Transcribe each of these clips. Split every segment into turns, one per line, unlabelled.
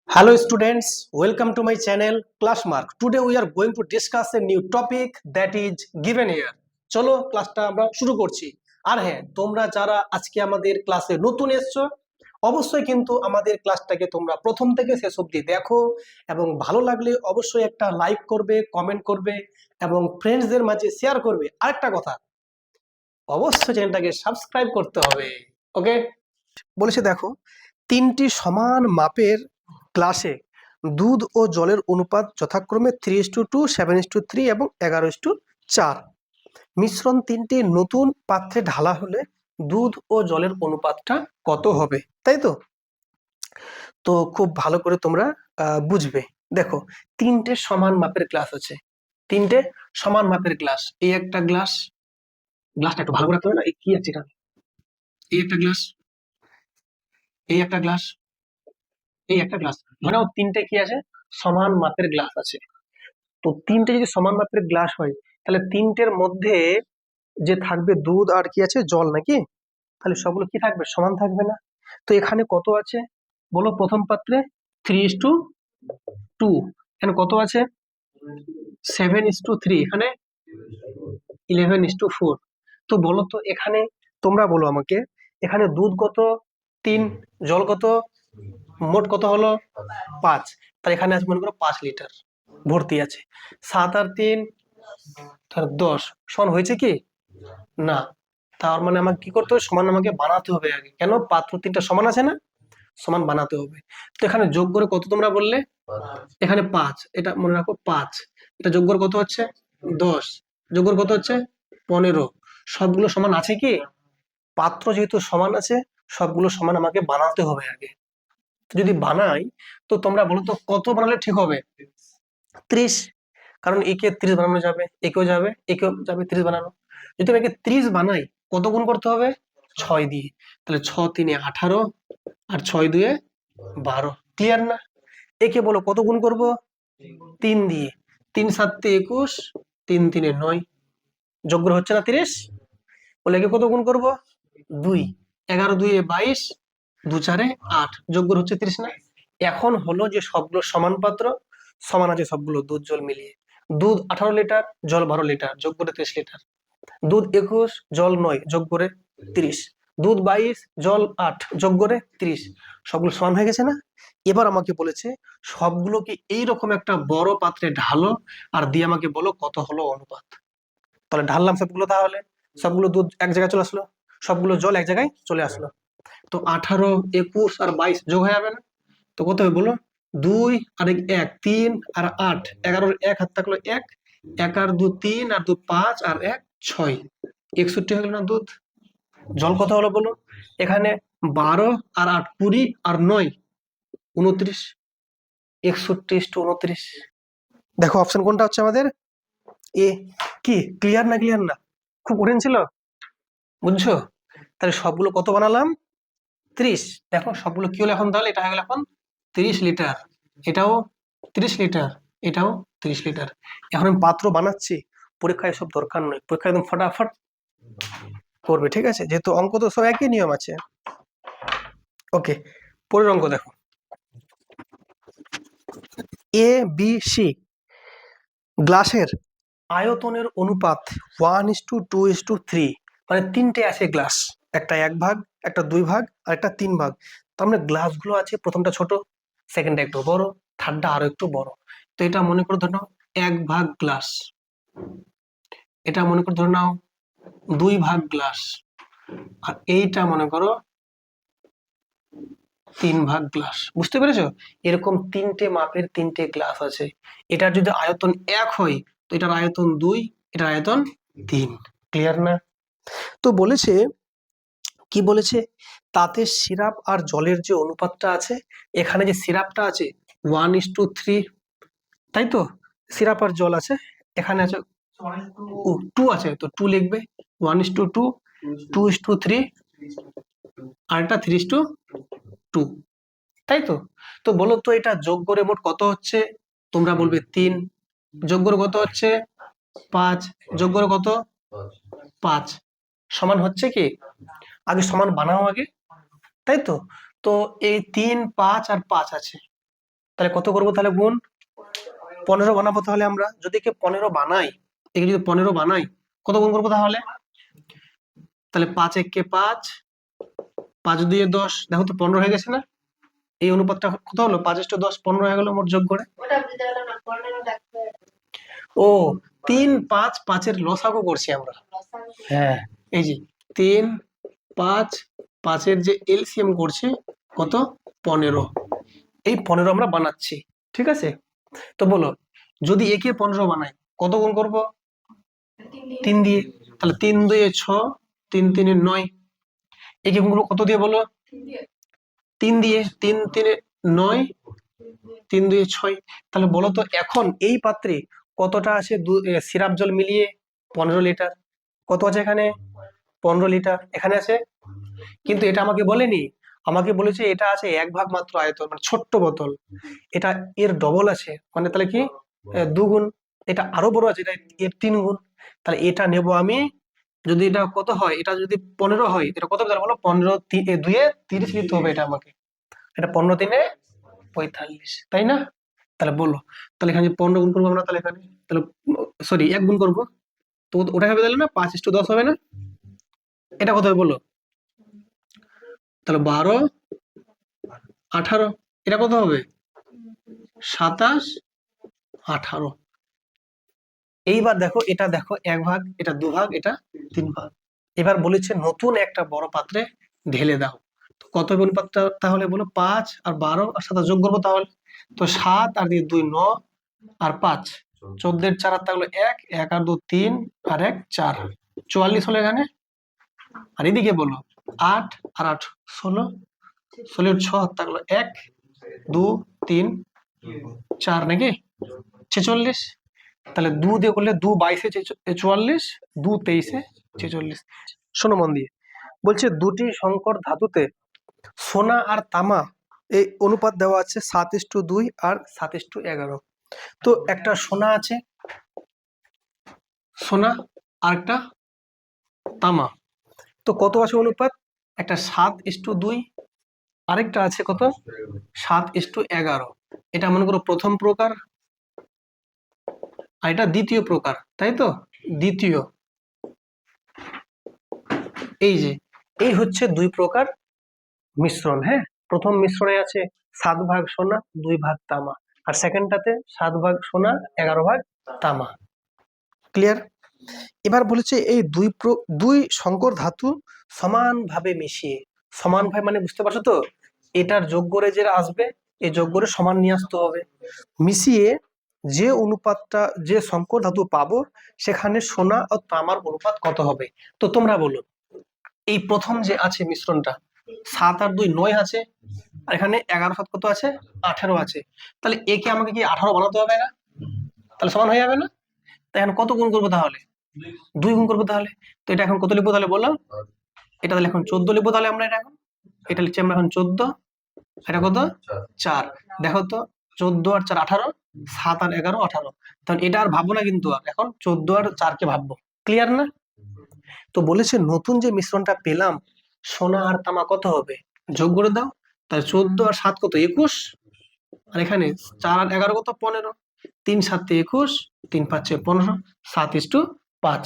Hello students, welcome to my channel Classmark. Today we are going to discuss a new topic that is given here. চলো ক্লাসটা আমরা শুরু করছি। আর হ্যাঁ, তোমরা যারা আজকে আমাদের ক্লাসে নতুন এসছো অবশ্যই কিন্তু আমাদের ক্লাসটাকে তোমরা প্রথম থেকে শেষ অবধি দেখো এবং ভালো লাগলে অবশ্যই একটা লাইক করবে, কমেন্ট করবে এবং ফ্রেন্ডসদের মাঝে শেয়ার করবে। আরেকটা কথা, অবশ্যই চ্যানেলটাকে সাবস্ক্রাইব করতে হবে। ওকে, বলেছে দেখো, তিনটি সমান মাপের গ্লাসে দুধ ও জলের অনুপাত যথাক্রমে 3:2, 7:3 এবং 11:4। মিশ্রণ তিনটি নতুন পাত্রে ঢালা হলে দুধ ও জলের অনুপাতটা কত হবে, তাই তো? তো খুব ভালো করে তোমরা বুঝবে। দেখো, তিনটে সমান মাপের গ্লাস আছে, তিনটে সমান মাপের গ্লাস। এই একটা গ্লাস, গ্লাসটা একটু ভালো করে রাখতে হবে না, এই কি আছে এখানে, এই একটা গ্লাস, এই একটা গ্লাস, এই একটা গ্লাস, মানে তিনটে কি আছে, সমান মাপের গ্লাস আছে। তো তিনটে যদি সমান মাপের গ্লাস হয় তাহলে তিনটের মধ্যে যে থাকবে দুধ আর কি আছে, জল নাকি? তাহলে সবগুলো কি থাকবে, সমান থাকবে না? তো এখানে কত আছে বলো, প্রথম পাত্রে 3:2, এখানে কত আছে 7:3, এখানে 11:4। তো বলো তো এখানে, তোমরা বলো আমাকে, এখানে দুধ কত 3, জল কত, মোট কত হলো 5। তার এখানে আছে মনে করো 5 লিটার ভর্তি আছে। 7 আর 3 10 সমান হয়েছে কি না? তার মানে আমাকে কি করতে হবে, সমান আমাকে বানাতে হবে আগে। কেন, পাত্র তিনটা সমান আছে না, সমান বানাতে হবে। তো এখানে যোগ করে কত তোমরা বললে, এখানে 5, এটা মনে রাখো 5, এটা যোগ করে কত হচ্ছে 10, যোগ করে কত হচ্ছে 15। সবগুলো সমান আছে কি? পাত্র যেহেতু সমান আছে, সবগুলো সমান আমাকে বানাতে হবে আগে। যদি বানাই তো তোমরা বলো তো কত বানালে ঠিক হবে? 30, কারণ একে 30 বানানো যাবে, একেও যাবে, একেও যাবে 30 বানানো। যদি আমি একে 30 বানাই, কত গুণ করতে হবে 6 দিয়ে। তাহলে 6 3 18 আর 6 2 12। ক্লিয়ার না? একে বলো কত গুণ করব, 3 দিয়ে। 3 7 21, 3 3 9, যোগ করে হচ্ছে না 30। বলে একে কত গুণ করব, 2, 11 2 22, 2 4 8, যোগ করে হচ্ছে 30 না? এখন হলো যে সবগুলো সমান পাত্র, সমান আছে সবগুলো দুধ জল মিলিয়ে। দুধ 18 লিটার, জল 12 লিটার, যোগ করে 30 লিটার। দুধ 21, জল 9, যোগ করে 30। দুধ 22, জল 8, যোগ করে 30। সবগুলো সমান হয়ে গেছে না? এবার আমাকে বলেছে সবগুলোকে এইরকম একটা বড় পাত্রে ঢালো আর দিয়ে আমাকে বলো কত হলো অনুপাত। তাহলে ঢাললাম সবগুলো, তাহলে সবগুলো দুধ এক জায়গায় চলে আসলো, সবগুলো জল এক জায়গায় চলে আসলো। তো 18, 21 আর 22 যোগ হয়ে যাবে না? তো কত হবে বলো, 2 আর 1 3 আর 8, 11 এক হাত থাকলো 1, 1 আর 2 3 আর 2 5 আর 1 6, 61 হয়ে গেল না দুধ? জল কত হলো বলো, এখানে 12 আর 8 20 আর 9 29, 61:29। দেখো অপশন কোনটা হচ্ছে আমাদের, এ। কি ক্লিয়ার না, ক্লিয়ার না? খুব কঠিন ছিল, বুঝছো? তাহলে সবগুলো কত বানালাম, 30। দেখো সবগুলো কি হলো এখন, তাহলে এটা হয়ে গেল এখন 30 লিটার, এটাও 30 লিটার, এটাও 30 লিটার। এখন আমি পাত্র বানাচ্ছি, পরীক্ষায় সব দরকার নয়, পরীক্ষা একদম ফটাফট করবে, ঠিক আছে? যেহেতু অঙ্ক তো সব একই নিয়ম আছে। ওকে, পরের অঙ্ক দেখো, এ বি সি গ্লাসের আয়তনের অনুপাত 1:2:3, মানে তিনটে আছে গ্লাস, একটা 1 ভাগ, একটা 2 ভাগ আর একটা 3 ভাগ। তার মানে গ্লাসগুলো আছে, প্রথমটা ছোট, সেকেন্ডটা একটু বড়, থার্ডটা আরো একটু বড়। তো এটা মনে করে ধরে নাও 1 ভাগ গ্লাস, এটা মনে করে ধরে নাও 2 ভাগ গ্লাস, আর এইটা মনে করো 3 ভাগ গ্লাস। বুঝতে পেরেছো? এরকম তিনটে মাপের তিনটে গ্লাস আছে। এটার যদি আয়তন 1 হয় তো এটার আয়তন 2, এটার আয়তন 3। ক্লিয়ার না? তো বলেছে, কি বলেছে, তাতে সিরাপ আর জলের যে অনুপাতটা আছে, এখানে যে সিরাপটা আছে 1:3, তাই তো? সিরাপ আর জল আছে, এখানে আছে 2 আছে, তো 2 লিখবে, 1:2, 2:3 আর এটা 3:2, তাই তো? তো বলো তো এটা যোগ করে মোট কত হচ্ছে? তোমরা বলবে 3, যোগ করে কত হচ্ছে 5, যোগ করে কত 5, সমান হচ্ছে কি? আগে সমান বানাও আগে, তাই তো? তো এই 3 5 আর 5 আছে, তাহলে কত করবো তাহলে গুণ? 15 বানাবো। তাহলে আমরা যদি কে 15 বানাই, একে যদি 15 বানাই, কত গুণ করবো তাহলে? তাহলে 5 1 5, 5 2 10, দেখো তো 15 হয়ে গেছে না? এই অনুপাতটা কত হলো? 5:10, 15 হয়ে গেল মোট যোগ করে। ও 3 5 5 এর লসাগু করছি আমরা। হ্যাঁ, এই যে 3 5 5 এর যে এলসিএম করছি কত? 15। এই 15 আমরা বানাচ্ছি, ঠিক আছে? তো বলো, যদি একে 15 বানাই, কত গুণ করব? 3 দিয়ে। তাহলে 3 2 6, 3 3 9। একে গুণ করবো কত দিয়ে বলো? 3 দিয়ে। 3 3 9, 3 2 6। তাহলে বলো তো এখন এই পাত্রে কতটা আছে? সিরাপ জল মিলিয়ে 15 লিটার। কত আছে এখানে? 15 লিটার এখানে আছে। কিন্তু এটা আমাকে বলেনি, আমাকে বলেছে এটা আছে 1 ভাগ মাত্র আয়তন, মানে ছোট্ট বোতল। এটা এর ডবল আছে, মানে তাহলে কি 2 গুণ। এটা আরো বড় আছে, এটা এর 3 গুণ। তাহলে এটা নেব আমি। যদি এটা কত হয়? এটা যদি 15 হয়, এটা কত হবে বলো? 15 2 এ 30 লিখতে হবে এটা আমাকে। এটা 15 3 45, তাই না? তাহলে বলো, তাহলে এখানে 15 গুণ করবো আমরা, তাহলে এখানে তাহলে সরি 1 গুণ করবো, তো ওটা হবে তাহলে না 5:10 হবে না? এটা কত হবে বলো? তাহলে 12 18, এটা কত হবে? 27 18। এইবার দেখো, এটা দেখো 1 ভাগ, এটা 2 ভাগ, এটা 3 ভাগ। এবার বলেছে নতুন একটা বড় পাত্রে ঢেলে দাও। তো কত হবে অনুপাতটা তাহলে বলো? 5 আর 12 আর 7 যোগ করবো তাহলে। তো 7 আর 2 9 আর 5, 14 এর 4 আর থাকলো 1, 1 আর 2 3 আর 1 4, 44 হলো এখানে। আর এদিকে বলো 8 আর 8 16, 16 এর 6 আর থাকলো 1 2 3 4 নাকি 46। তাহলে 2 দিয়ে করলে 2 22 44, 2 23 46। শোনো মন দিয়ে, বলছে দুটি সংকর ধাতুতে সোনা আর তামা এই অনুপাত দেওয়া আছে 7:2 আর 7:11। তো একটা সোনা আছে, সোনা, আর একটা তামা। তো কত আছে অনুপাত? একটা 7:2, আরেকটা আছে কত? 7:11। এটা মনে করো প্রথম প্রকার, আর এটা দ্বিতীয় প্রকার, তাই তো? দ্বিতীয়। এই যে এই হচ্ছে 2 প্রকার মিশ্রণ। হ্যাঁ, প্রথম মিশ্রণে আছে 7 ভাগ সোনা 2 ভাগ তামা, আর সেকেন্ডটাতে 7 ভাগ সোনা 11 ভাগ তামা। ক্লিয়ার? এবার বলেছে এই দুই সংকর ধাতু সমানভাবে মিশিয়ে, সমানভাবে মানে বুঝতে পারছো তো? এটার যোগ করে যেটা আসবে, এই যোগ করে সমান নিয়ে আসতে হবে। মিশিয়ে যে অনুপাতটা, যে সংকর ধাতু পাবো, সেখানে সোনা ও তামার অনুপাত কত হবে? তো তোমরা বলো, এই প্রথম যে আছে মিশ্রণটা 7 আর 2 9 আছে, আর এখানে 11 7 কত আছে? 18 আছে। তাহলে একে আমাকে কি 18 বানাতে হবে না? তাহলে সমান হয়ে যাবে না? তাই এখন কত গুণ করবো তাহলে? 2 গুণ করবো তাহলে। তো এটা এখন কত লিখবো তাহলে বললাম? এটা তাহলে এখন 14 লিখবো তাহলে আমরা। এটা এখন এটা লিখছি আমরা এখন 14, এটা কত? 4। দেখো তো 14 আর 4 18, 7 আর 11 18। তাহলে এটা আর ভাববো না কিন্তু, আর এখন 14 আর 4 কে ভাববো। ক্লিয়ার না? তো বলেছে নতুন যে মিশ্রণটা পেলাম, সোনা আর তামা কত হবে? যোগ করে দাও। তাহলে 14 আর 7 কত? 21। আর এখানে 4 আর 11 কত? 15। 3 7 21, 3 5 15, 7:5।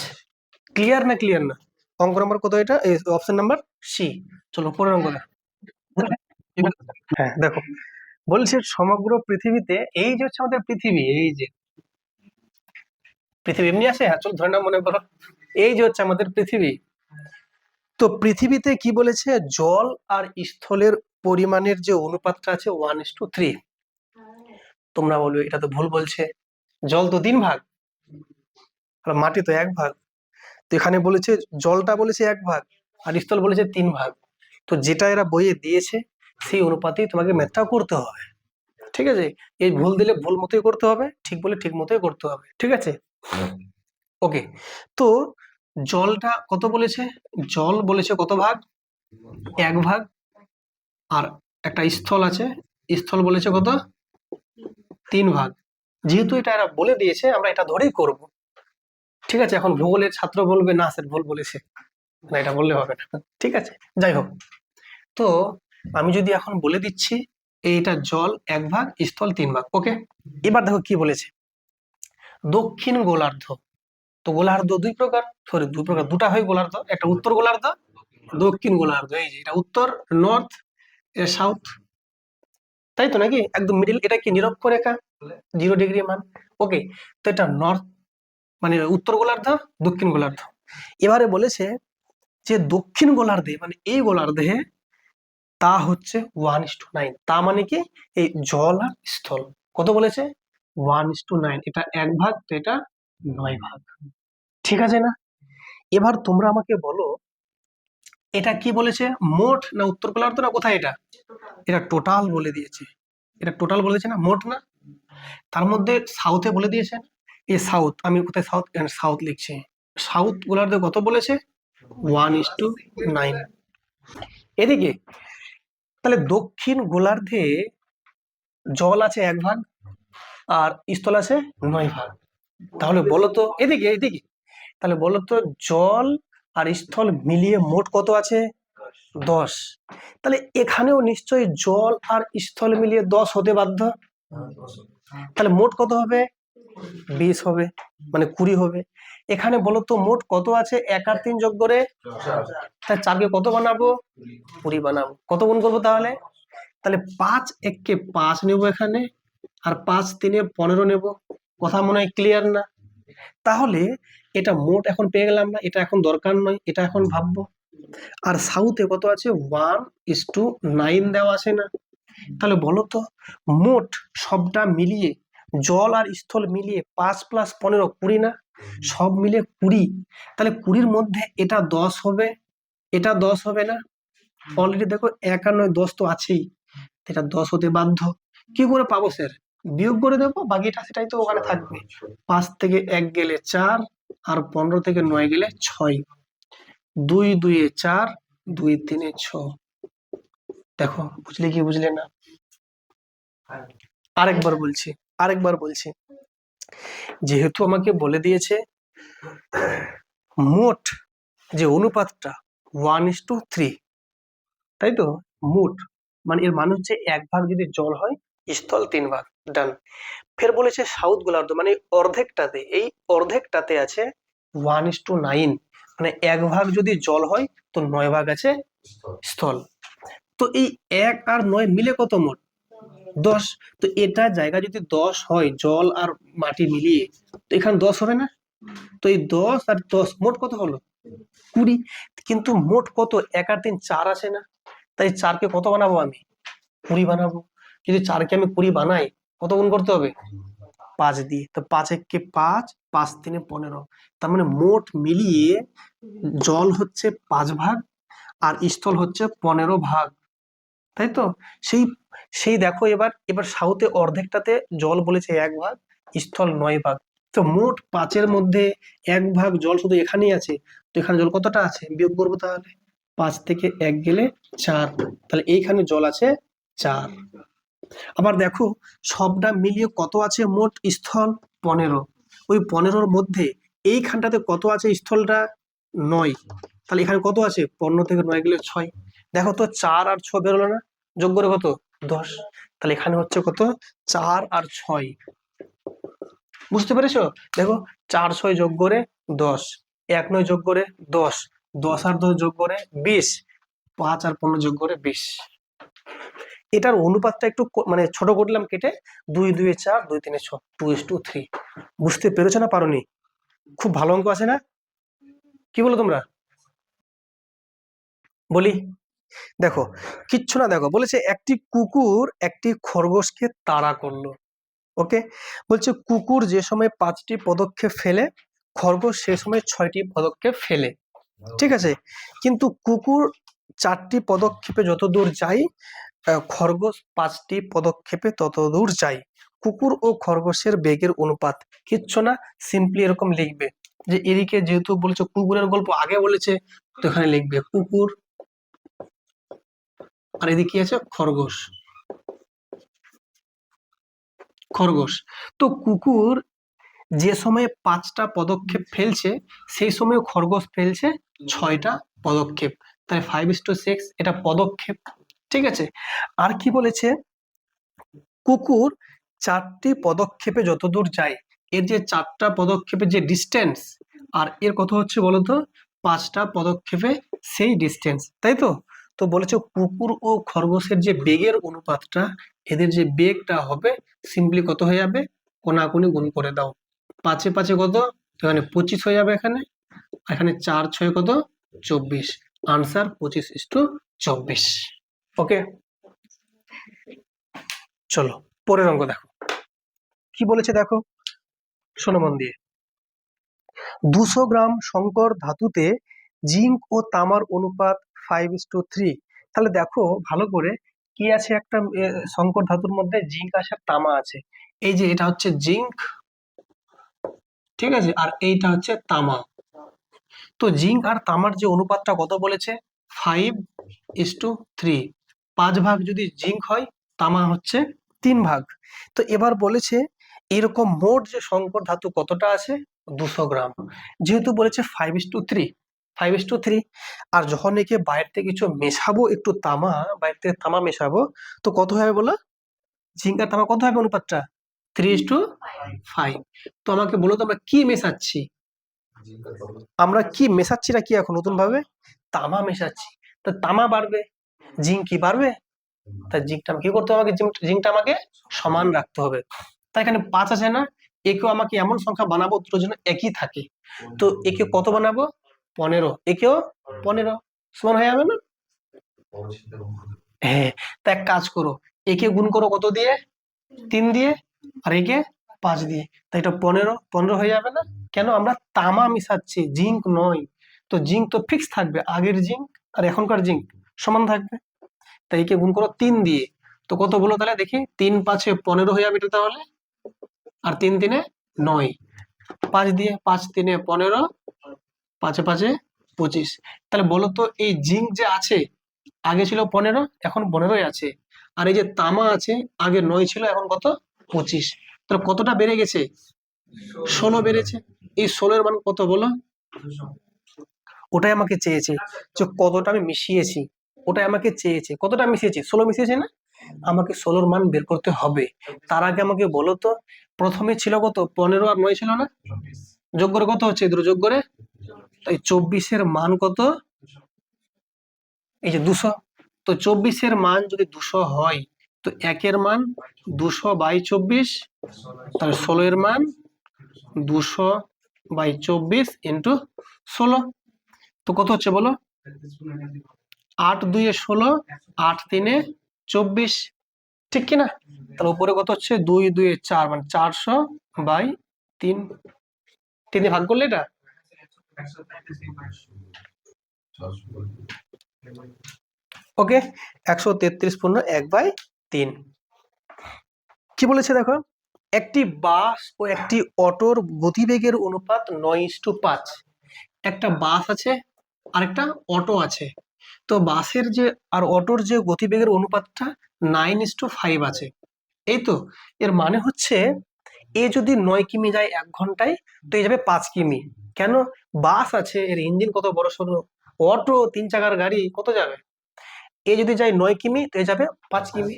ক্লিয়ার না? ক্লিয়ার না? অঙ্ক নাম্বার কত এটা? Option number C. চলো পরের অঙ্ক দেখো। হ্যাঁ দেখো, বলছে সমগ্র পৃথিবীতে, এই যে হচ্ছে আমাদের পৃথিবী, এই যে পৃথিবী এমনি আছে, হ্যাঁ চলো ধরে নাও, মনে করো এই যে হচ্ছে আমাদের পৃথিবী। তো পৃথিবীতে কি বলেছে? জল আর স্থলের পরিমাণের যে অনুপাতটা আছে 1:3। তোমরা বলবে এটা তো ভুল বলছে, জল তো 3 ভাগ আর মাটি তো 1 ভাগ। তো এখানে বলেছে জলটা বলেছে 1 ভাগ আর স্থল বলেছে 3 ভাগ। তো যেটা এরা বইয়ে দিয়েছে সেই অনুপাতেই তোমাকে ম্যাথটা করতে হবে, ঠিক আছে? এই ভুল দিলে ভুল মতোই করতে হবে, ঠিক বলে ঠিক মতোই করতে হবে, ঠিক আছে? ওকে। তো জলটা কত বলেছে? জল বলেছে কত ভাগ? 1 ভাগ। আর একটা স্থল আছে, স্থল বলেছে কত? 3 ভাগ। যেহেতু এটা এরা বলে দিয়েছে, আমরা এটা ধরেই করব, ঠিক আছে? এখন ভূগোলের ছাত্র বলবে না স্যার ভুল বলেছে, না এটা বললে হবে না, ঠিক আছে? যাই হোক, তো আমি যদি এখন বলে দিচ্ছি এইটা জল 1 ভাগ, স্থল 3 ভাগ। ওকে, এবার দেখো কি বলেছে, দক্ষিণ গোলার্ধ। তো গোলার্ধ দুই প্রকার, সরি দুই প্রকার, দুটা হয় গোলার্ধ, একটা উত্তর গোলার্ধ, দক্ষিণ গোলার্ধ। এই যে এটা উত্তর, নর্থ, এটা সাউথ, তাই তো নাকি? একদম মিডিল, এটা কি নিরক্ষরেখা, 0 ডিগ্রি মান। ওকে, তো এটা নর্থ মানে উত্তর গোলার্ধ, দক্ষিণ গোলার্ধ। এবারে বলেছে যে দক্ষিণ গোলার্ধে মানে এই গোলার্ধে তা হচ্ছে 1:9। তা মানে কি, এই জল আর স্থল কত বলেছে, 1:9। এটা 1 ভাগ, তো এটা 9 ভাগ। ঠিক আছে না? এবার তোমরা আমাকে বলো, এটা কি বলেছে, মোট না উত্তর গোলার্ধ না কোথায়? এটা এটা টোটাল বলে দিয়েছে, এটা টোটাল বলে দিয়েছে না, মোট না। তার মধ্যে সাউথে বলে দিয়েছে, এই সাউথ, আমি কোথায় সাউথ, সাউথ লিখছি, সাউথ গোলার্ধে কত বলেছে, 1:9। এদিকে তাহলে দক্ষিণ গোলার্ধে জল আছে 1 ভাগ আর স্থল আছে 9 ভাগ। তাহলে বলো তো, এদিকে এদিকে, তাহলে বলো তো জল আর স্থল মিলিয়ে মোট কত আছে, 10। তাহলে এখানেও নিশ্চয়ই জল আর স্থল মিলিয়ে 10 হতে বাধ্য। তাহলে মোট কত হবে, 20 হবে, মানে 20 হবে। এখানে বলো তো মোট কত আছে, 1 আর 3 যোগ করে, তাহলে 4কে কত বানাবো, 20 বানাবো। কত গুণ করবো তাহলে, তাহলে 5 1 কে 5 নেবো এখানে, আর 5 3 15 নেবো। কথা মনে হয় ক্লিয়ার না? তাহলে এটা মোট এখন পেয়ে গেলাম না, এটা এখন দরকার নয়, এটা এখন ভাববো। আর সাউথে কত আছে, 1:9 দেওয়া আছে না? তাহলে বলো তো মোট সবটা মিলিয়ে জল আর স্থল মিলিয়ে 5 + 15 20 না? সব মিলে 20। তাহলে 20-র মধ্যে এটা 10 হবে, এটা 10 হবে না? অলরেডি দেখো 1 আর 9 10 তো আছেই, এটা 10 হতে বাধ্য। কি করে পাবো স্যার, বিয়োগ করে দেবো, বাকিটা সেটাই তো ওখানে থাকবে। 5 থেকে 1 গেলে 4, আর 15 থেকে 9 গেলে 6, 2 2 এ 4, 2 3 এ 6। দেখো বুঝলে কি বুঝলে না? আরেকবার বলছি, আরেকবার বলছি, যেহেতু আমাকে বলে দিয়েছে মোট যে অনুপাতটা 1:3, তাই তো, মোট মানে এর মানে হচ্ছে 1 ভাগ যদি জল হয়, স্থল 3 ভাগ। ডান। ফের বলেছে সাউথ গোলার্ধ মানে অর্ধেকটাতে, এই অর্ধেকটাতে আছে 1:9, মানে 1 ভাগ যদি জল হয় তো 9 ভাগ আছে স্থল। তো এই 1 আর 9 মিলে কত মোট, 10। তো এটা জায়গা যদি 10 হয় জল আর মাটি মিলিয়ে, তো এখানে 10 হবে না? তো এই 10 আর 10 মোট কত হলো, 20। কিন্তু মোট কত, 1 আর 3 4 আছে না? তাই 4কে কত বানাবো আমি, 20 বানাবো। যদি 4কে আমি 20 বানাই, কত গুণ করতে হবে, 5 দিয়ে। তো 5 1 কে 5, 5 3 এ 15। তার মানে মোট মিলিয়ে জল হচ্ছে 5 ভাগ আর স্থল হচ্ছে 15 ভাগ, তাই তো? সেই সেই দেখো, এবার এবার সাউথে অর্ধেকটাতে জল বলেছে 1 ভাগ, স্থল 9 ভাগ। তো মোট 5-এর মধ্যে 1 ভাগ জল শুধু এখানেই আছে, তো এখানে জল কতটা আছে বিয়োগ করবো তাহলে, 5 থেকে 1 গেলে 4, তাহলে এইখানে জল আছে 4। আবার দেখো সবটা মিলিয়ে কত আছে মোট স্থল, 15। ওই 15-র মধ্যে এইখানটাতে কত আছে স্থলটা, 9। তাহলে এখানে কত আছে, 15 থেকে 9 গেলে 6। দেখো তো 4 আর 6 বেরোলো না, যোগ করে কত, 10। তাহলে এখানে হচ্ছে কত, 4 আর 6। বুঝতে পেরেছো? দেখো 4 6 যোগ করে 10, 1 9 যোগ করে 10, 10 আর 10 যোগ করে 20, 5 আর 15 যোগ করে 20। এটার অনুপাতটা একটু মানে ছোট করলাম কেটে, 2 2 এ 4, 2 3 এ 6, 2:3। বুঝতে পেরেছো না পারোনি? খুব ভালো অঙ্ক আছে না? কি বলো তোমরা, বলি? দেখো কিচ্ছু না, দেখো বলেছে একটি কুকুর একটি খরগোশকে তাড়া করলো। ওকে, বলছে কুকুর যে সময় 5টি পদক্ষেপ ফেলে, খরগোশ সে সময় 6টি পদক্ষেপ ফেলে। ঠিক আছে, কিন্তু কুকুর 4টি পদক্ষেপে যত দূর যায়, খরগোশ 5টি পদক্ষেপে তত দূর যায়। কুকুর ও খরগোশের বেগের অনুপাত। কিচ্ছু না, সিম্পলি এরকম লিখবে যে এদিকে যেহেতু বলেছে কুকুরের গল্প আগে বলেছে, তো এখানে লিখবে কুকুর, আর এদিকে কি আছে, খরগোশ, খরগোশ। তো কুকুর যে সময়ে 5টা পদক্ষেপ ফেলছে, সেই সময় খরগোশ ফেলছে 6টা পদক্ষেপ। তাই 5:6 এটা পদক্ষেপ। ঠিক আছে, আর কি বলেছে, কুকুর 4টি পদক্ষেপে যতদূর যায়, এর যে 4টা পদক্ষেপে যে ডিস্টেন্স, আর এর কথা হচ্ছে বলতো 5টা পদক্ষেপে সেই ডিস্টেন্স, তাই তো? তো বলেছে কুকুর ও খরগোশের যে বেগের অনুপাতটা, এদের যে বেগটা হবে সিম্পলি কত হয়ে যাবে, কোনাকুনি গুণ করে দাও। 5 এ 5 কত, এখানে 25 হয়ে যাবে, এখানে এখানে 4 6 কত, 24। আনসার 25:24। ওকে, চলো পরের অঙ্ক দেখো কি বলেছে, দেখো শোনো মন দিয়ে। 200 গ্রাম সংকর ধাতুতে জিঙ্ক ও তামার অনুপাত 5:3। তাহলে দেখো ভালো করে কি আছে, একটা সংকর ধাতুর মধ্যে জিঙ্ক আছে আর তামা আছে। এই যে এটা হচ্ছে জিঙ্ক, ঠিক আছে, আর এইটা হচ্ছে তামা। তো জিঙ্ক আর তামার যে অনুপাতটা কত বলেছে, 5:3। 5 ভাগ যদি জিঙ্ক হয়, তামা হচ্ছে 3 ভাগ। তো এবার বলেছে এরকম মোট যে সংকর ধাতু কতটা আছে, 200 গ্রাম। যেহেতু বলেছে 5:3, আর যখন একে বাইরে থেকে কিছু মেশাবো, একটু তামা, বাইরে থেকে তামা মেশাবো, তো কত হবে বলো, জিঙ্ক আর তামা কত হবে অনুপাতটা, 3:5। তো আমাকে বলো তো আমরা কি মেশাচ্ছি, আমরা কি মেশাচ্ছিটা কি এখন নতুন ভাবে, তামা মেশাচ্ছি। তো তামা বাড়বে, জিঙ্ক কি বাড়বে, তাই জিঙ্কটা কি করতে হবে, আমাকে জিঙ্কটা আমাকে সমান রাখতে হবে। তাই এখানে 5 আছে না, একেও আমাকে এমন সংখ্যা বানাবো দুটোর জন্য একই থাকে। তো একে কত বানাবো, 15, একেও 15, সমান হয়ে যাবে না? হ্যাঁ, তা এক কাজ করো, একে গুণ করো কত দিয়ে, 3 দিয়ে, আর একে 5 দিয়ে, তাই এটা 15 হয়ে যাবে না? কেন, আমরা তামা মিশাচ্ছি, জিঙ্ক নয়। তো জিঙ্ক তো ফিক্স থাকবে, আগের জিঙ্ক আর এখনকার জিঙ্ক সমান থাকবে। তাই একে গুণ করো 3 দিয়ে, তো কত বলো তাহলে দেখি, 3 5 15 হয়ে যাবে এটা তাহলে, আর 3 3 9, 5 দিয়ে, 5 3 15, 5 5 25। তাহলে বলো তো এই জিঙ্ক যে আছে, আগে ছিল 15, এখন 15ই আছে, আর এই যে তামা আছে, আগে 9 ছিল, এখন কত, 25। তাহলে কতটা বেড়ে গেছে, 16 বেড়েছে। এই 16 এর মান কত বলো, ওটাই আমাকে চেয়েছে, যে কতটা আমি মিশিয়েছি, ওটাই আমাকে চেয়েছে, কতটা মিশিয়েছি, 16 মিশিয়েছি না, আমাকে 16 মান বের করতে হবে। তার আগে আমাকে বলো তো, প্রথমে ছিল কত, 15 আর 9 ছিল না, যোগ করে কত হচ্ছে, দুটো যোগ করে, তাই 24-এর মান কত, এই যে 200। তো 24-এর মান যদি 200 হয়, তো 1-এর মান 200/24, তাহলে 16 এর মান 200/24 ইন্টু 16। তো কত হচ্ছে বলো, 8 2 16, 8 3 24, ঠিক কিনা? তাহলে উপরে কত হচ্ছে, 2 2 4, মানে 400/3। 3 দিয়ে ভাগ করলে এটা, ওকে, 133 পূর্ণ 1/3। কি বলেছে দেখো, একটি বাস ও একটি অটোর গতিবেগের অনুপাত 9:5। একটা বাস আছে আর একটা অটো আছে। তো বাসের যে আর অটোর যে গতিবেগের অনুপাতটা 9:5 আছে, এই তো। এর মানে হচ্ছে এ যদি 9 কিমি যায় 1 ঘন্টায়, তো এ যাবে 5 কিমি। কেন, বাস আছে, এর ইঞ্জিন কত বড় সড়ো, অটো 3 চাকার গাড়ি কত যাবে, এ যদি যায় 9 কিমি, তো এ যাবে 5 কিমি।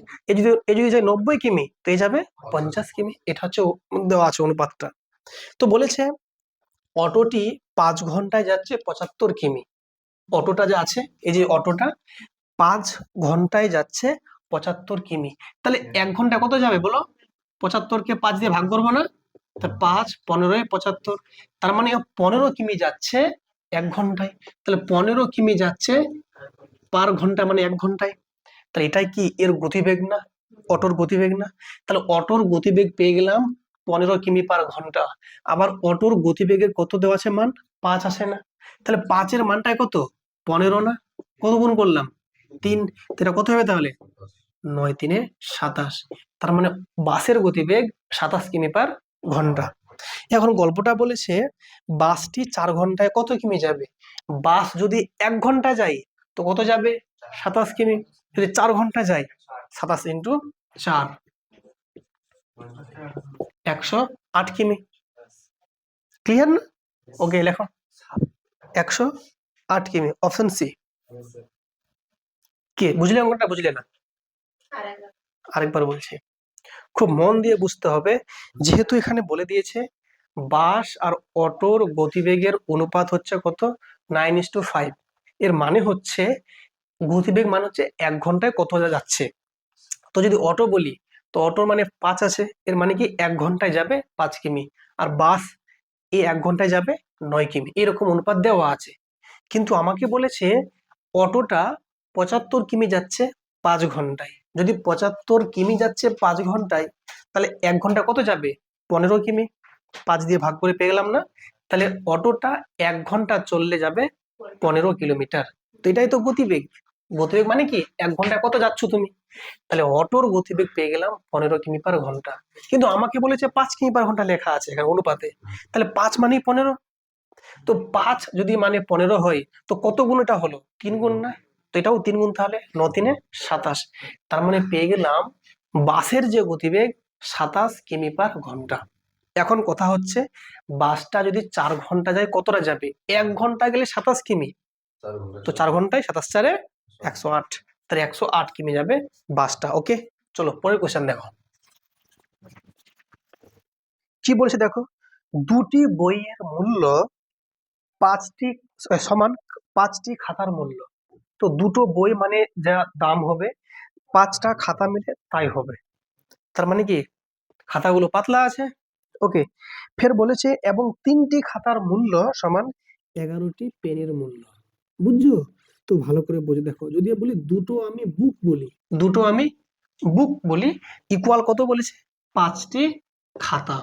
এ যদি যায় 90 কিমি, তো এ যাবে 50 কিমি। এটা হচ্ছে দেওয়া আছে অনুপাতটা। তো বলেছে অটোটি 5 ঘন্টায় যাচ্ছে 75 কিমি। অটোটা যে আছে, এই যে অটোটা 5 ঘন্টায় যাচ্ছে 75 কিমি। তাহলে 1 ঘন্টা কত যাবে বলো, 75-কে 5 দিয়ে ভাগ করবো না, তা 5 15 75। তার মানে 15 কিমি যাচ্ছে 1 ঘন্টায়। তাহলে 15 কিমি যাচ্ছে পার ঘন্টা, মানে 1 ঘন্টায়। তাহলে এটাই কি এর গতিবেগ না, অটোর গতিবেগ না? তাহলে অটোর গতিবেগ পেয়ে গেলাম 15 কিমি/ঘন্টা। আবার অটোর গতিবেগের কত দেওয়া আছে মান, 5 আসে না? তাহলে 5-এর মানটাই কত, 15 না? কত গুণ করলাম, 3। এটা কত হবে তাহলে, 9 3 27। তার মানে বাসের গতিবেগ 27 কিমি/ঘন্টা। এখন গল্পটা বলেছে বাসটি 4 ঘন্টায় কত কিমি যাবে। বাস যদি 1 ঘন্টা যায়, তো কত যাবে, 27 কিমি। যদি 4 ঘন্টা যায়, 27 ইন্টু 4, 108 কিমি। ক্লিয়ার না? ওকে, লেখো 108 কিমি, অপশন সি। কে বুঝলে অঙ্কটা, বুঝলে না? আরেকবার বলছি, খুব মন দিয়ে বুঝতে হবে, যেহেতু এখানে বলে দিয়েছে বাস আর অটোর গতিবেগের অনুপাত হচ্ছে কত, 9:5। এর মানে হচ্ছে গতিবেগ মানে হচ্ছে 1 ঘন্টায় কত যাচ্ছে। তো যদি অটো বলি, তো অটোর মানে 5 আছে, এর মানে কি 1 ঘন্টায় যাবে 5 কিমি। আর বাস এই 1 ঘন্টায় যাবে 9 কিমি, এরকম অনুপাত দেওয়া আছে। কিন্তু আমাকে বলেছে অটোটা 75 কিমি যাচ্ছে 5 ঘন্টায়। যদি 75 কিমি যাচ্ছে 5 ঘন্টায়, তাহলে 1 ঘন্টা কত যাবে, 15 কিমি। 5 দিয়ে ভাগ করে পেয়ে গেলাম না? তাহলে অটোটা 1 ঘন্টা চললে যাবে 15 কিলোমিটার। তো এটাই তো গতিবেগ। গতিবেগ মানে কি 1 ঘন্টায় কত যাচ্ছ তুমি। তাহলে অটোর গতিবেগ পেয়ে গেলাম 15 কিমি/ঘন্টা। কিন্তু আমাকে বলেছে 5 কিমি/ঘন্টা লেখা আছে এখানে অনুপাতে। তাহলে 5 মানেই 15। তো 5 যদি মানে 15 হয়, তো কত গুণ এটা হলো, 3 গুণ না? তো এটাও 3 গুণ, তাহলে 9×3 = 27। তার মানে পেয়ে গেলাম বাসের যে গতিবেগ 27 কিমি/ঘন্টা। এখন কথা হচ্ছে বাসটা যদি 4 ঘন্টা যায় কতটা যাবে, 1 ঘন্টা গেলে 27 কিমি। তো 4 ঘন্টায় 27×4 = 108। তাহলে 108 কিমি যাবে বাসটা। ওকে, চলো পরের কোশ্চেন দেখো কি বলছে। দেখো, দুটি বইয়ের মূল্য 5টি সমান 5টি খাতার মূল্য। তো দুটো বই মানে যা দাম হবে 5টা খাতা মিলে তাই হবে। তার মানে কি খাতাগুলো পাতলা আছে। ওকে, ফের বলেছে এবং 3টি খাতার মূল্য সমান 11টি পেনের মূল্য। বুঝছো? তো ভালো করে বুঝে দেখো, যদি বলি দুটো আমি বুক বলি ইকুয়াল কত বলেছে, 5টি খাতা।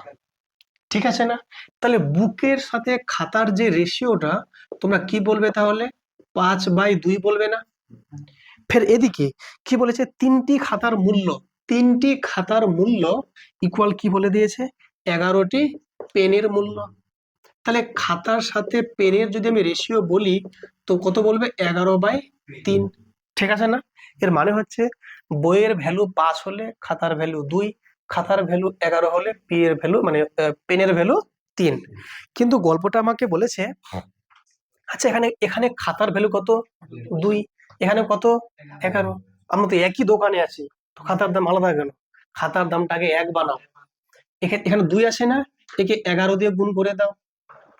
ঠিক আছে না? তাহলে বুকের সাথে খাতার যে রেশিওটা তোমরা কি বলবে তাহলে, 5/2 বলবে না? ফের এদিকে কি বলেছে, 3টি খাতার মূল্য ইকুয়াল কি বলে দিয়েছে, 11টি পেনের মূল্য। তাহলে খাতার সাথে পেনের যদি আমি রেশিও বলি, তো কত বলবে, 11/3। ঠিক আছে না? এর মানে হচ্ছে বইয়ের ভ্যালু 5 হলে খাতার ভ্যালু 2, খাতার ভ্যালু 11 হলে পেনের ভ্যালু 3। কিন্তু গল্পটা আমাকে বলেছে, আচ্ছা এখানে এখানে খাতার ভ্যালু কত, 2, এখানে কত, 11। আমরা তো একই দোকানে আছি, তো খাতার দাম আলাদা কেন? খাতার দামটাকে 1 বানাও। এখানে এখানে 2 আছে না, একে 11 দিয়ে গুণ করে দাও,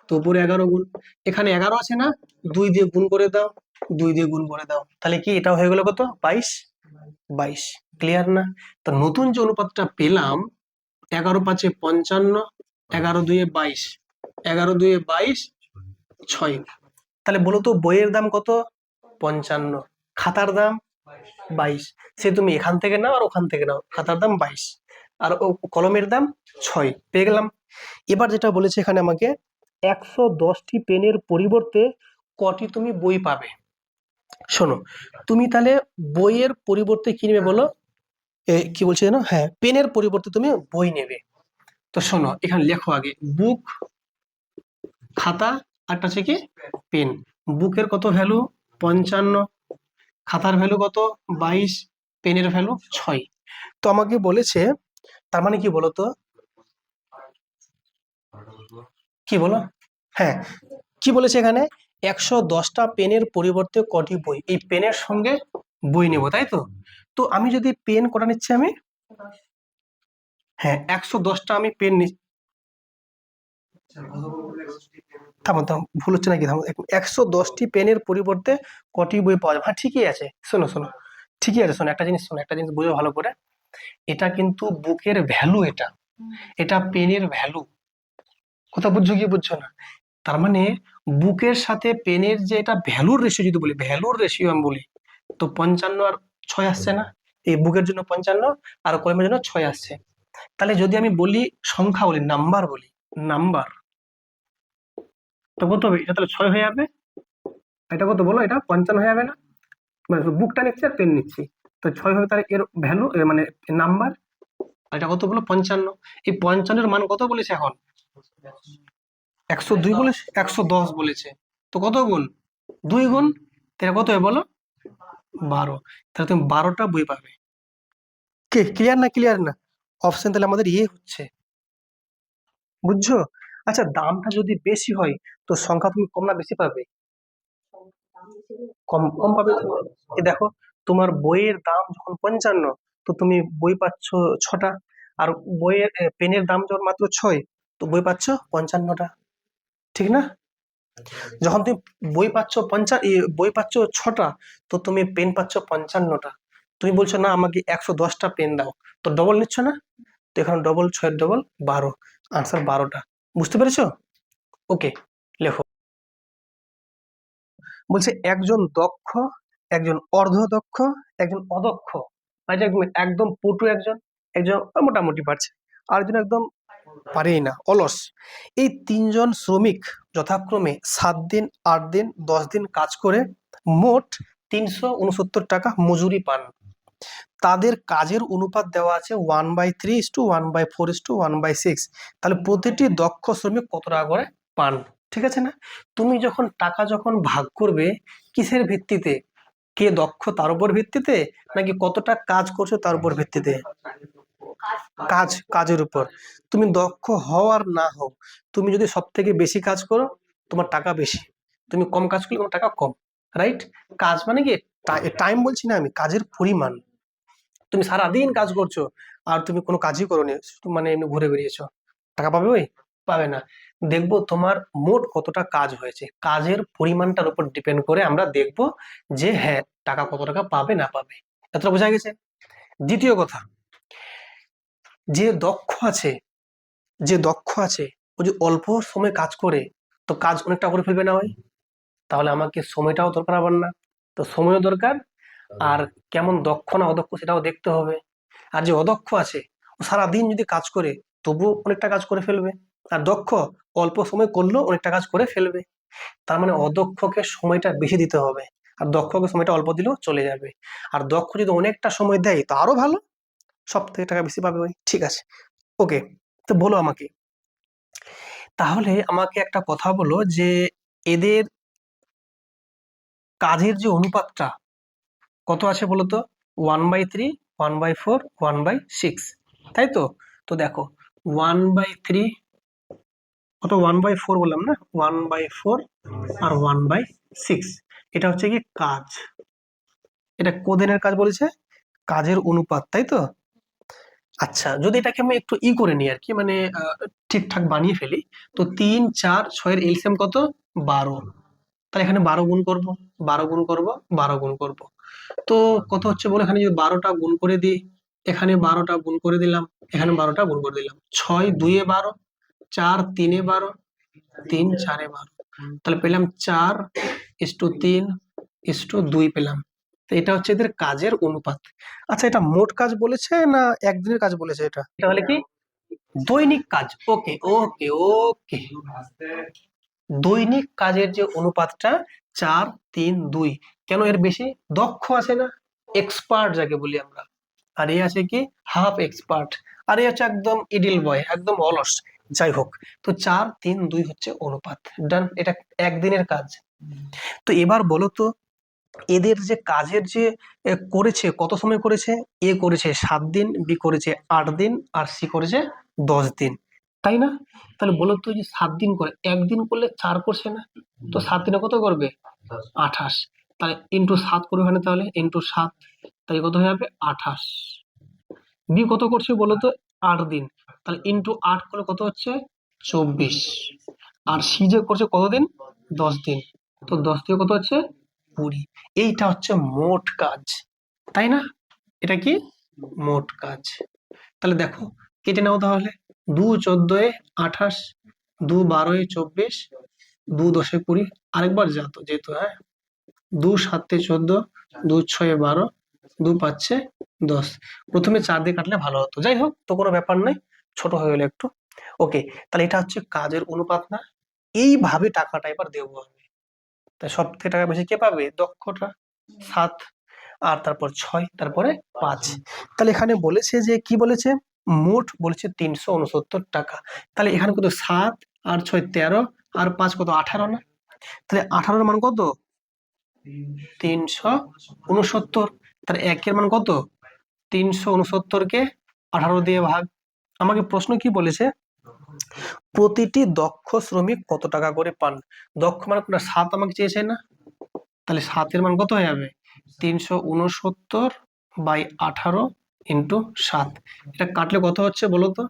তো উপরে 11 গুণ। এখানে 11 আছে না, 2 দিয়ে গুণ করে দাও, 2 দিয়ে গুণ করে দাও। তাহলে কি এটা হয়ে গেল কত, 22। 22 ক্লিয়ার না? তো নতুন যে অনুপাতটা পেলাম, 11×5 = 55, 11×2 = 22, 11×2 = 22, 6। তাহলে বলো তো বইয়ের দাম কত, 55, খাতার দাম 22। সে তুমি এখান থেকে নাও আর ওখান থেকে নাও, খাতার দাম 22 আর কলমের দাম 6, পেয়ে গেলাম। এবার যেটা বলেছে এখানে আমাকে, 110টি পেনের পরিবর্তে কটি তুমি বই পাবে। শোনো, তুমি তাহলে বইয়ের পরিবর্তে কি নেবে বলো, কি বলছে জানো, হ্যাঁ পেনের পরিবর্তে তুমি বই নেবে। তো শোনো এখানে লেখো আগে বুক, খাতা, আরটা হচ্ছে কি পেন। বুকের কত ভ্যালু, 55, খাতার ভ্যালু কত, 22, পেনের ভ্যালু 6। তো আমাকে বলেছে, তার মানে কি বলতো, কি বলো, হ্যাঁ কি বলেছে এখানে, 110টা পেনের পরিবর্তে কটি বই, এই পেনের সঙ্গে বই নেব, তাই তো? তো আমি যদি পেন কটা নিচ্ছি আমি, হ্যাঁ 110টা আমি পেন নিচ্ছি। থামো থামো, ভুল হচ্ছে নাকি, থামো। 110টি পেনের পরিবর্তে কটি বই পাওয়া যাবে, হ্যাঁ ঠিকই আছে। শোনো শোনো, ঠিকই আছে। শোনো একটা জিনিস, শোনো একটা জিনিস বুঝো ভালো করে। এটা কিন্তু বুকের ভ্যালু, এটা এটা পেনের ভ্যালু। কথা বুঝছো কি বুঝছো না? তার মানে বুকের সাথে পেনের যে এটা ভ্যালুর রেশিও, যদি বলি ভ্যালুর রেশিও আমি বলি, তো 55 আর 6 আসছে না? এই বুকের জন্য 55 আর কলমের জন্য 6 আসছে। তাহলে যদি আমি বলি সংখ্যা বলি, নাম্বার বলি, নাম্বার, তো কত হবে, এটা তাহলে 6 হয়ে যাবে। এটা কত বলো, এটা 55 হয়ে যাবে না? মানে বুকটা নিচ্ছি আর পেন নিচ্ছি, তো 6 হবে। তাহলে এর ভ্যালু মানে নাম্বার। আর এটা কত বলো, 55। এই 55-এর মান কত বলেছে এখন, 102 বলেছে, 110 বলেছে। তো কত গুণ, 2 গুণ। তাহলে কত হবে বলো, 12। তাহলে তুমি 12টা বই পাবে। কে ক্লিয়ার না, ক্লিয়ার না? অপশন তাহলে আমাদের ইয়ে হচ্ছে, বুঝছো? আচ্ছা দামটা যদি বেশি হয়, তো সংখ্যা তুমি কম না বেশি পাবে, কম কম পাবে তো। এই দেখো, তোমার বইয়ের দাম যখন 55, তো তুমি বই পাচ্ছ 6টা। আর বইয়ের পেনের দাম যখন মাত্র 6, তো বই পাচ্ছ 55টা, ঠিক না? যখন তুমি বই পাচ্ছ 6টা, তো তুমি পেন পাচ্ছ 55টা। তুমি বলছো না আমাকে 110টা পেন দাও, তো ডবল নিচ্ছ না? তো এখানে ডবল, 6 ডবল 12, আনসার 12টা। বুঝতে পেরেছো? ওকে, লেখো। বলছে একজন দক্ষ, একজন অর্ধ দক্ষ, একজন অদক্ষ, মানে একদম একদম পটু, একজন একজন মোটামুটি পারছে, আর একজন একদম পারেই না, অলস। এই তিনজন শ্রমিক যথাক্রমে 7 দিন, 8 দিন, 10 দিন কাজ করে মোট 369 টাকা মজুরি পান। তাদের কাজের অনুপাত দেওয়া আছে 1/3:1/4:1/6। তাহলে প্রতিটি দক্ষ শ্রমিক কত টাকা করে পান, ঠিক আছে না? তুমি যখন টাকা যখন ভাগ করবে, কিসের ভিত্তিতে? কে দক্ষ তার উপর ভিত্তিতে, নাকি কতটা কাজ করছো তার উপর ভিত্তিতে? কাজের উপর। তুমি দক্ষ হও আর না হও, তুমি যদি সব থেকে বেশি কাজ করো তোমার টাকা বেশি, তুমি কম কাজ করলে তোমার টাকা কম, রাইট? কাজ মানে কি, টাইম বলছি না আমি, কাজের পরিমাণ। তুমি সারাদিন কাজ করছো আর তুমি কোনো কাজই করোনি, শুধু মানে এমনি ঘুরে বেরিয়েছো, টাকা পাবে? ওই পাবে না। দেখবো তোমার মোট কতটা কাজ হয়েছে, কাজের পরিমাণটার উপর ডিপেন্ড করে আমরা দেখবো যে হ্যাঁ টাকা কত টাকা পাবে না পাবে। এতটা বোঝা গেছে? দ্বিতীয় কথা, যে দক্ষ আছে, ও যে অল্প সময় কাজ করে, তো কাজ অনেকটা করে ফেলবে না হয়, তাহলে আমাকে সময়টাও দরকার আবার না, তো সময়ও দরকার। আর কেমন দক্ষ না অদক্ষ সেটাও দেখতে হবে। আর যে অদক্ষ আছে, ও সারাদিন যদি কাজ করে তবুও অনেকটা কাজ করে ফেলবে, আর দক্ষ অল্প সময় করলেও অনেকটা কাজ করে ফেলবে। তার মানে অদক্ষকে সময়টা বেশি দিতে হবে, আর দক্ষকে সময়টা অল্প দিলেও চলে যাবে। আর দক্ষ যদি অনেকটা সময় দেয় তো আরো ভালো, সব থেকে টাকা বেশি পাবে ওই, ঠিক আছে? ওকে, তো বলো আমাকে, তাহলে আমাকে একটা কথা বলো যে এদের কাজের যে অনুপাতটা কত আছে বলো তো? 1/3, 1/4, 1/6, তাই তো? তো দেখো 1/3, কত 1/4 বললাম না, 1/4 আর 1/6, এটা হচ্ছে কি কাজ, এটা কোদিনের কাজ বলেছে, কাজের অনুপাত, তাই তো? আচ্ছা, যদি এটাকে আমি একটু করে নিই আর কি, মানে ঠিকঠাক বানিয়ে ফেলি, তো 3, 4, 6 এর এলসিএম কত? 12। তাহলে এখানে 12 গুণ করব, 12 গুণ করব, 12 গুণ করব, তো কত হচ্ছে বলো? এখানে যদি 12টা গুণ করে দিই, এখানে 12টা গুণ করে দিলাম, এখানে 12টা গুণ করে দিলাম, 6 2 এ 12, 4 3 এ 12, 3 4 এ 12, তাহলে পেলাম 4:3:2 পেলাম। তো এটা হচ্ছে এদের কাজের অনুপাত। আচ্ছা, এটা মোট কাজ বলেছে না একদিনের কাজ বলেছে? এটা তাহলে কি দৈনিক কাজ। ওকে ওকে ওকে, দৈনিক কাজের যে অনুপাতটা 4:3:2, কেন? এর বেশি দক্ষ আছে না, এক্সপার্ট যাকে বলি আমরা, আর এ আছে কি হাফ এক্সপার্ট, আর এ হচ্ছে একদম ইডিল বয়, একদম অলস। যাই হোক, তো 4:3:2 হচ্ছে অনুপাত, ডান। এটা একদিনের কাজ। তো এবার বলো তো, এদের যে কাজের যে করেছে, কত সময় করেছে? এ করেছে 7 দিন, বি করেছে 8 দিন, আর সি করেছে 10 দিন, তাই না? তাহলে বলো তো, যে 7 দিন করে, একদিন করলে 4 করছে না, তো 7 দিনে কত করবে? 28। তাহলে ইন্টু 7 করবে ওখানে, তাহলে ইন্টু 7, তাই কত হয়ে যাবে? 28। বি কত করছে বলো তো? 8 দিন, তাহলে ইন্টু 8 করলে কত হচ্ছে? 24। আর সি যে করছে কতদিন? 10 দিন, তো 10 দিয়ে কত হচ্ছে? 20। এইটা হচ্ছে মোট কাজ, তাই না? এটা কি মোট কাজ? তাহলে দেখো, কেটে নাও তাহলে। 2 14 এ 28, 2 12 এ 24, 2 10 এ 20, আরেকবার যা তো যেহেতু, হ্যাঁ, 2 7 এ 14, 2 6 এ 12, 2 5 এ 10। প্রথমে 4 দিয়ে কাটলে ভালো হতো, যাই হোক, তো কোনো ব্যাপার নাই, ছোট হয়ে গেল একটু। ওকে, তাহলে এটা হচ্ছে কাজের অনুপাত না? এইভাবে টাকাটা এবার দেবো আমি। তাই সব থেকে টাকা বেশি কে পাবে? দক্ষটা, 7, আর তারপর 6, তারপরে 5। তাহলে এখানে বলেছে যে কি বলেছে? মোট বলেছে 369 টাকা। তাহলে এখানে কত? 7 আর 6 13, আর 5 কত? 18 না? তাহলে 18-এর মান কত? 369। তাহলে একের মান কত? 369-কে 18 দিয়ে ভাগ। আমাকে প্রশ্ন কি বলেছে? প্রতিটি দক্ষ শ্রমিক কত টাকা করে পান। দক্ষ মানে কোনটা? 7 আমাকে চেয়েছে না? তাহলে 7-এর মান কত হয়ে যাবে? 369/18 ইন্টু 7। এটা কাটলে কত হচ্ছে বলো তো?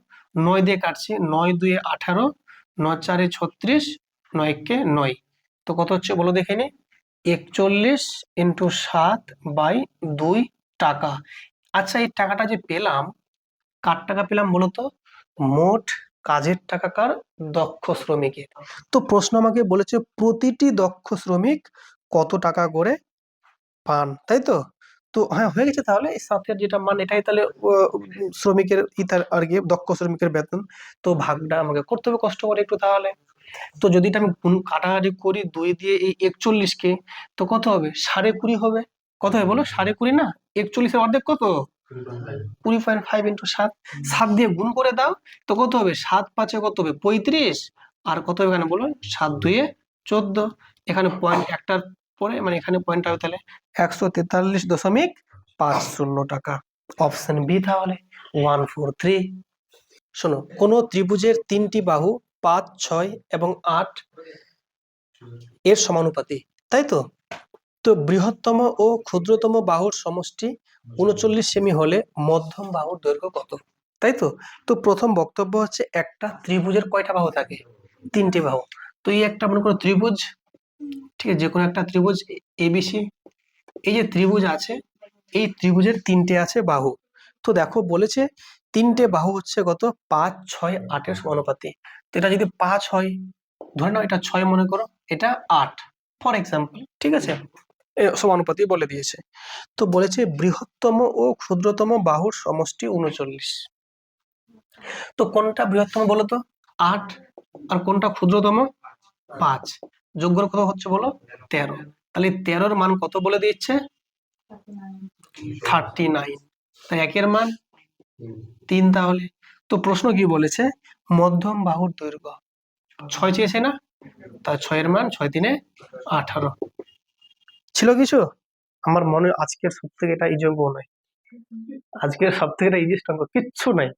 9 দিয়ে কাটছি, 9 2 18, 9 4 36, 9 1 9। তো কত হচ্ছে বলো দেখে নি? 41 ইন্টু 7/2 টাকা। আচ্ছা, এই টাকাটা যে পেলাম, কার টাকা পেলাম বলো তো? মোট কাজের টাকা কার? দক্ষ শ্রমিকের। তো প্রশ্ন আমাকে বলেছে প্রতিটি দক্ষ শ্রমিক কত টাকা করে পান, তাই তো? তো হ্যাঁ, হয়ে গেছে। তাহলে এই 7-এর যেটা মান, এটাই তাহলে শ্রমিকের ইতার আর কি, দক্ষ শ্রমিকের বেতন। তো ভাগটা আমাকে করতে হবে কষ্ট করে একটু তাহলে। তো যদি এটা আমি কাটাকাটি করি 2 দিয়ে এই 41 কে, তো কত হবে? 20.5 হবে। কত হবে বলো? 20.5 না? 41-এর অর্ধেক কত? 20.5 ইন্টু 7। 7 দিয়ে গুণ করে দাও, তো কত হবে? 7 5-এ কত হবে? 35। আর কত হবে এখানে বলো? 7 2 14। এখানে পয়েন্ট একটার পরে, মানে এখানে পয়েন্ট হবে তাহলে 143.50 টাকা। অপশন বি তাহলে 143। শোনো, কোন ত্রিভুজের 3টি বাহু 5 6 এবং 8 এর সমানুপাতি, তাই তো? তো বৃহত্তম ও ক্ষুদ্রতম বাহুর সমষ্টি 39 সেমি হলে মধ্যম বাহুর দৈর্ঘ্য কত, তাই তো? তো প্রথম বক্তব্য হচ্ছে একটা ত্রিভুজের কয়টা বাহু থাকে? 3টি বাহু। তো এই একটা মনে করো ত্রিভুজ, ঠিক আছে, যে কোনো একটা ত্রিভুজ এবিসি। এই যে ত্রিভুজ আছে, এই ত্রিভুজের 3টে আছে বাহু। তো দেখো বলেছে 3টে বাহু হচ্ছে কত? 5 6 8-এর সমানুপাতি। তো এটা যদি 5 হয়, ধরে নাও এটা 6 মনে করো, এটা 8, ফর এক্সাম্পল, ঠিক আছে? সমানুপাতি বলে দিয়েছে। তো বলেছে বৃহত্তম ও ক্ষুদ্রতম বাহুর সমষ্টি 39। তো কোনটা বৃহত্তম বলো তো? 8। আর কোনটা ক্ষুদ্রতম? 5। যোগ্যর কত হচ্ছে বলো? 13। তাহলে 13-র মান কত বলে দিচ্ছে? 39। তাই একের মান 3 তাহলে। তো প্রশ্ন কি বলেছে? মধ্যম বাহুর দৈর্ঘ্য 6 চেয়েছে না? তার 6-এর মান 6 3 18। ছিল কিছু? আমার মনে হয় আজকের সব থেকে এটা ইজি অঙ্ক নয়, আজকের সব থেকে এটা ইজিয়েস্ট অঙ্ক কিচ্ছু নাই।